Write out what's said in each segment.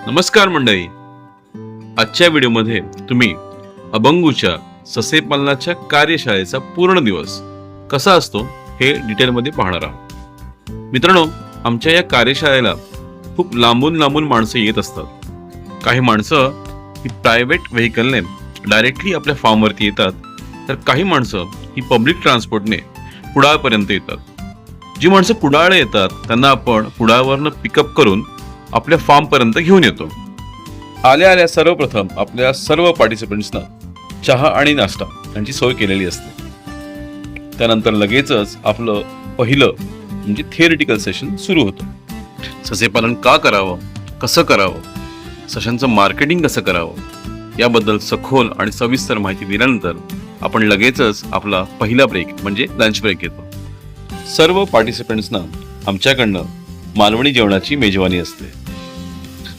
नमस्कार मंडळी. आजच्या व्हिडिओमध्ये तुम्ही अबंगूच्या ससे पालनाच्या कार्यशाळेचा पूर्ण दिवस कसा असतो हे डिटेलमध्ये पाहणार आहात. मित्रांनो, आमच्या या कार्यशाळेला खूप लांबून लांबून माणसं येत असतात. काही माणसं ही प्रायव्हेट व्हेकलने डायरेक्टली आपल्या फार्मवरती येतात, तर काही माणसं ही पब्लिक ट्रान्सपोर्टने कुडाळपर्यंत येतात. जी माणसं कुडाळ येतात त्यांना आपण कुडाळवरनं पिकअप करून आपल्या फार्मपर्यंत घेऊन येतो. आल्या आल्या सर्वप्रथम आपल्या सर्व पार्टिसिपंट्सना चहा आणि नाश्ता यांची सोय केलेली असते. त्यानंतर लगेचच आपलं पहिलं म्हणजे थिअरिटिकल सेशन सुरू होतं. ससेपालन का करावं, कसं करावं, सशांचं मार्केटिंग कसं करावं याबद्दल सखोल आणि सविस्तर माहिती दिल्यानंतर आपण लगेचच आपला पहिला ब्रेक म्हणजे लंच ब्रेक घेतो. सर्व पार्टिसिपंट्सना आमच्याकडनं मालवणी जेवणाची मेजवानी असते.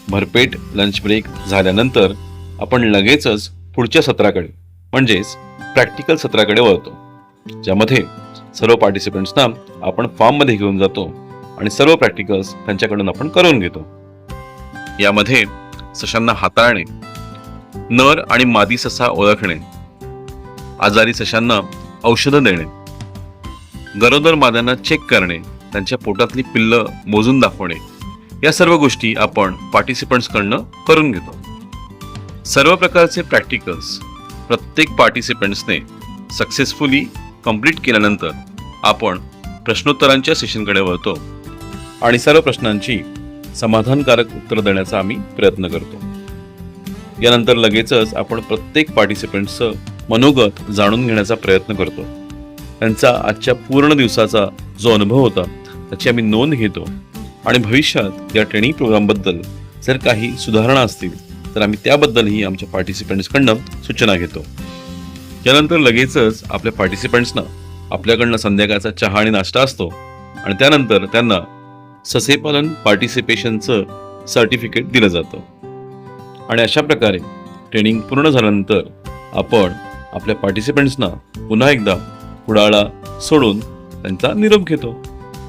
भरपेट लंच ब्रेक झाल्यानंतर आपण लगेचच पुढच्या सत्राकडे म्हणजेच प्रॅक्टिकल सत्राकडे वळतो, ज्यामध्ये सर्व पार्टिसिपंट्सना आपण फार्ममध्ये घेऊन जातो आणि सर्व प्रॅक्टिकल्स त्यांच्याकडून आपण करून घेतो. यामध्ये सशांना हाताळणे, नर आणि मादी ससा ओळखणे, आजारी सशांना औषधं देणे, गरोदर माद्यांना चेक करणे, त्यांच्या पोटातली पिल्लं मोजून दाखवणे, या सर्व गोष्टी आपण पार्टिसिपंट्सकडनं करून घेतो. सर्व प्रकारचे प्रॅक्टिकल्स प्रत्येक पार्टिसिपंट्सने सक्सेसफुली कंप्लीट केल्यानंतर आपण प्रश्नोत्तरांच्या सेशनकडे वळतो आणि सर्व प्रश्नांची समाधानकारक उत्तर देण्याचा आम्ही प्रयत्न करतो. यानंतर लगेचच आपण प्रत्येक पार्टिसिपंट्सचं मनोगत जाणून घेण्याचा प्रयत्न करतो. त्यांचा आजच्या पूर्ण दिवसाचा जो अनुभव होता त्याची आम्ही नोंद घेतो आणि भविष्यात या ट्रेनिंग प्रोग्रामबद्दल जर काही सुधारणा असतील तर आम्ही त्याबद्दलही आमच्या पार्टिसिपंट्सकडनं सूचना घेतो. यानंतर लगेचच आपल्या पार्टिसिपंट्सना आपल्याकडनं संध्याकाळचा चहा आणि नाश्ता असतो आणि त्यानंतर त्यांना ससेपालन पार्टिसिपेशनचं सर्टिफिकेट दिलं जातं. आणि अशा प्रकारे ट्रेनिंग पूर्ण झाल्यानंतर आपण आपल्या पार्टिसिपंट्सना पुन्हा एकदा कुडाळला सोडून त्यांचा निरोप घेतो.